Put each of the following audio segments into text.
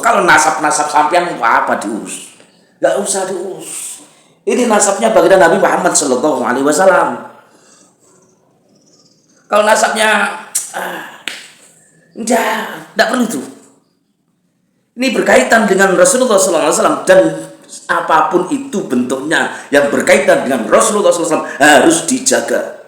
Kalau nasab-nasab sampean apa diurus? Nggak usah diurus. Ini nasabnya baginda Nabi Muhammad Sallallahu Alaihi Wasallam. Kalau nasabnya tidak perlu itu. Ini berkaitan dengan Rasulullah Sallallahu Alaihi Wasallam, dan apapun itu bentuknya yang berkaitan dengan Rasulullah Sallallahu Alaihi Wasallam harus dijaga.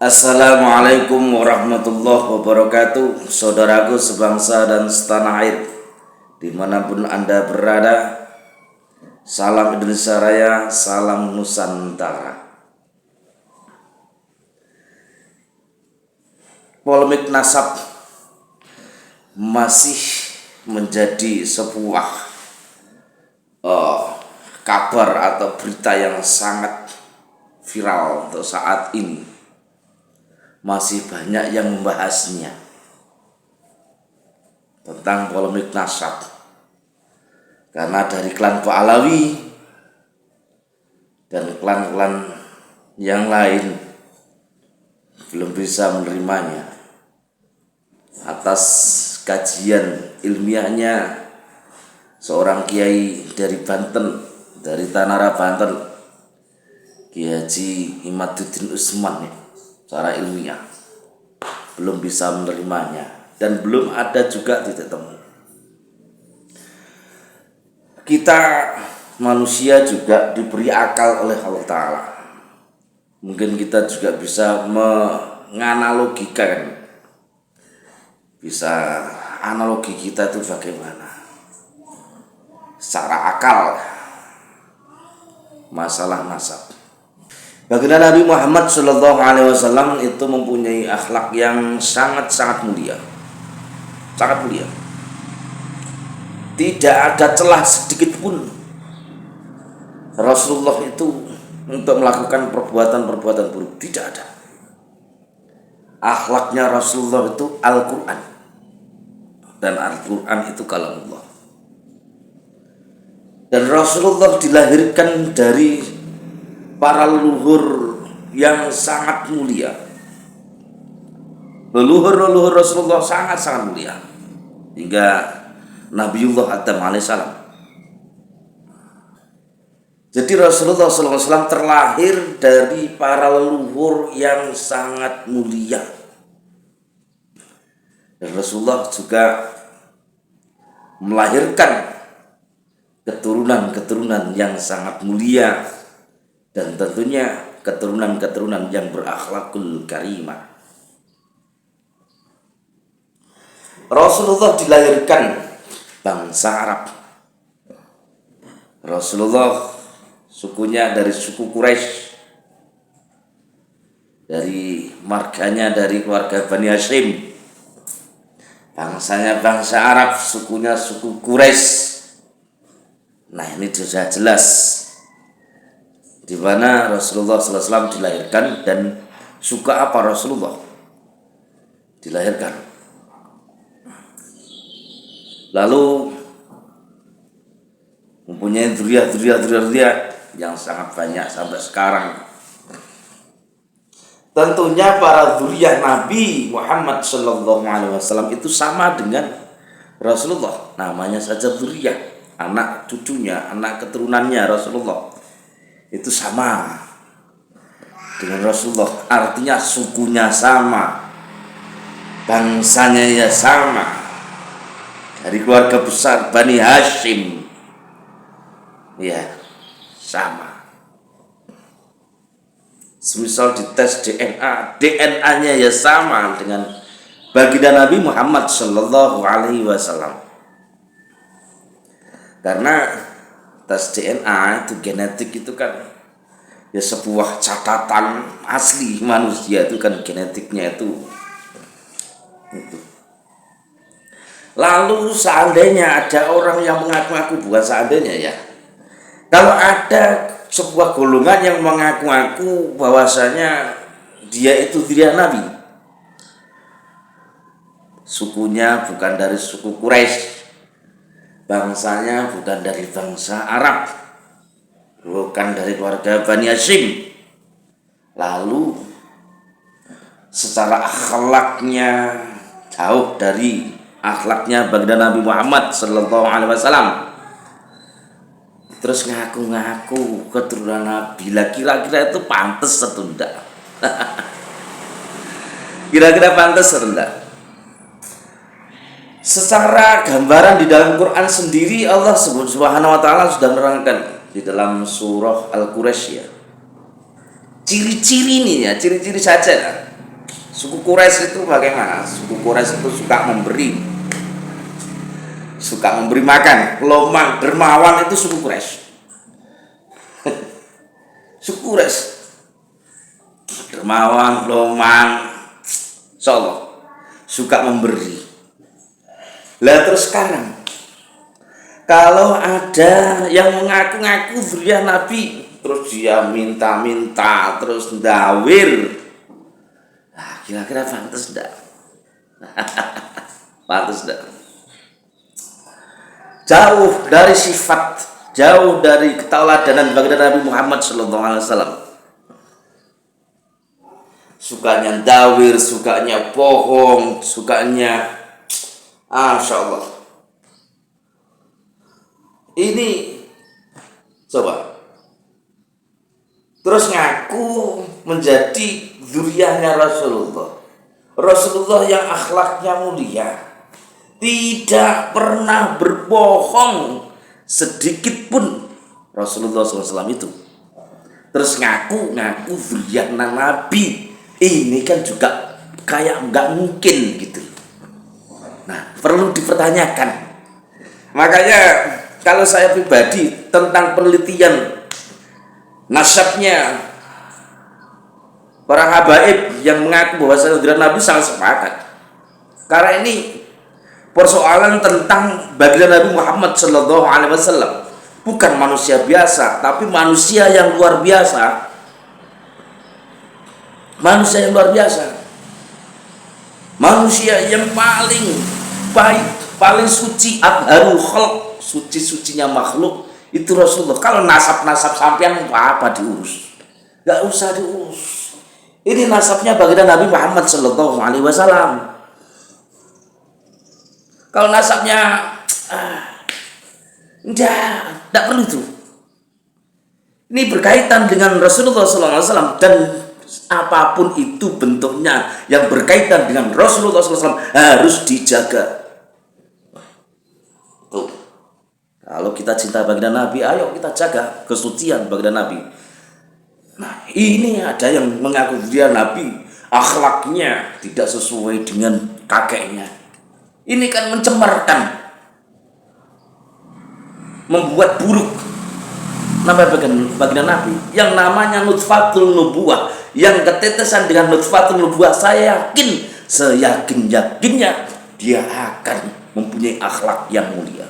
Assalamualaikum warahmatullahi wabarakatuh. Saudaraku sebangsa dan setanah air, dimanapun Anda berada, salam Indonesia Raya, salam Nusantara. Polemik nasab masih menjadi sebuah kabar atau berita yang sangat viral untuk saat ini. Masih banyak yang membahasnya tentang polemik nasab, karena dari klan Alawi dan klan-klan yang lain belum bisa menerimanya atas kajian ilmiahnya seorang kiai dari Banten, dari Tanara Banten, Kiai Haji Imaduddin Usman ya. Secara ilmiah belum bisa menerimanya, dan belum ada juga titik temu. Kita manusia juga diberi akal oleh Allah Ta'ala. Mungkin kita juga bisa menganalogikan, bisa analogi kita itu bagaimana secara akal masalah nasab. Baginda Nabi Muhammad Sallallahu Alaihi Wasallam itu mempunyai akhlak yang sangat-sangat mulia, sangat mulia. Tidak ada celah sedikit pun Rasulullah itu untuk melakukan perbuatan-perbuatan buruk, tidak ada. Akhlaknya Rasulullah itu Al-Quran, dan Al-Quran itu kalamullah. Dan Rasulullah dilahirkan dari para leluhur yang sangat mulia. Leluhur Rasulullah sangat-sangat mulia, hingga Nabiullah Adam alaihissalam. Jadi Rasulullah SAW terlahir dari para leluhur yang sangat mulia. Dan Rasulullah juga melahirkan keturunan-keturunan yang sangat mulia, dan tentunya keturunan-keturunan yang berakhlakul karimah. Rasulullah dilahirkan bangsa Arab. Rasulullah sukunya dari suku Quraisy, dari marganya dari keluarga Bani Hashim. Bangsanya bangsa Arab, sukunya suku Quraisy. Nah, ini sudah jelas di mana Rasulullah SAW dilahirkan dan suka apa Rasulullah dilahirkan. Lalu mempunyai zuriat yang sangat banyak sampai sekarang. Tentunya para zuriat Nabi Muhammad SAW itu sama dengan Rasulullah, namanya saja zuriat, anak cucunya, anak keturunannya Rasulullah itu sama dengan Rasulullah, artinya sukunya sama, bangsanya ya sama, dari keluarga besar Bani Hashim ya sama. Semisal dites DNA-nya ya sama dengan baginda Nabi Muhammad Sallallahu Alaihi Wasallam. Karena tes DNA itu, genetik itu kan ya sebuah catatan asli manusia, itu kan genetiknya itu. Lalu seandainya ada orang yang mengaku-ngaku, bukan seandainya ya, kalau ada sebuah golongan yang mengaku-ngaku bahwasanya dia itu zuriat Nabi, sukunya bukan dari suku Quraisy, bangsanya bukan dari bangsa Arab, bukan dari keluarga Bani Hashim. Lalu secara akhlaknya jauh dari akhlaknya baginda Nabi Muhammad sallallahu alaihi wasallam. Terus ngaku-ngaku keturunan Nabi. Lah kira-kira itu pantas atau enggak? Kira-kira pantas atau enggak? Secara gambaran di dalam Quran sendiri Allah Subhanahu wa taala sudah menerangkan di dalam surah Al-Quraisy ya. Ciri-ciri ini ya, ciri-ciri saja. Suku Quraisy itu bagaimana? Suku Quraisy itu suka memberi makan. Lomang, dermawan itu suku Quraisy. Suku Quraisy. Dermawan, lomang, insyaallah suka memberi. Lah terus sekarang kalau ada yang mengaku-ngaku zuriyah Nabi, terus dia minta-minta, terus ndawir, nah, kira-kira pantas enggak? Pantas enggak? Jauh dari sifat, jauh dari ketauladanan baginda Nabi Muhammad sallallahu alaihi wasallam. Sukanya ndawir, sukanya bohong, sukanya Masya Allah. Ini coba terus ngaku menjadi zuriyahnya Rasulullah. Rasulullah yang akhlaknya mulia, tidak pernah berbohong sedikit pun Rasulullah SAW itu. Terus ngaku zuriyahnya Nabi. Ini kan juga kayak nggak mungkin gitu. Nah, perlu dipertanyakan. Makanya kalau saya pribadi tentang penelitian nasabnya para habaib yang mengaku bahwa zuriyah Nabi sangat sepakat. Karena ini persoalan tentang baginda Nabi Muhammad sallallahu alaihi wasallam, bukan manusia biasa, tapi manusia yang luar biasa. Manusia yang luar biasa. Manusia yang paling baik, paling suci, atharul khalq, suci-sucinya makhluk itu Rasulullah. Kalau nasab-nasab sampean apa diurus? Gak usah diurus. Ini nasabnya baginda Nabi Muhammad sallallahu alaihi wasallam. Kalau nasabnya enggak perlu itu. Ini berkaitan dengan Rasulullah sallallahu alaihi wasallam, dan apapun itu bentuknya yang berkaitan dengan Rasulullah SAW harus dijaga. Tuh. Kalau kita cinta baginda Nabi, ayo kita jaga kesucian baginda Nabi. Nah, ini ada yang mengaku dia Nabi, akhlaknya tidak sesuai dengan kakeknya. Ini kan mencemarkan, membuat buruk nama baginda Nabi yang namanya nutfatul nubuwah, yang ketetesan dengan nutfatul nubuwah. Saya yakin, seyakin-yakinnya dia akan mempunyai akhlak yang mulia.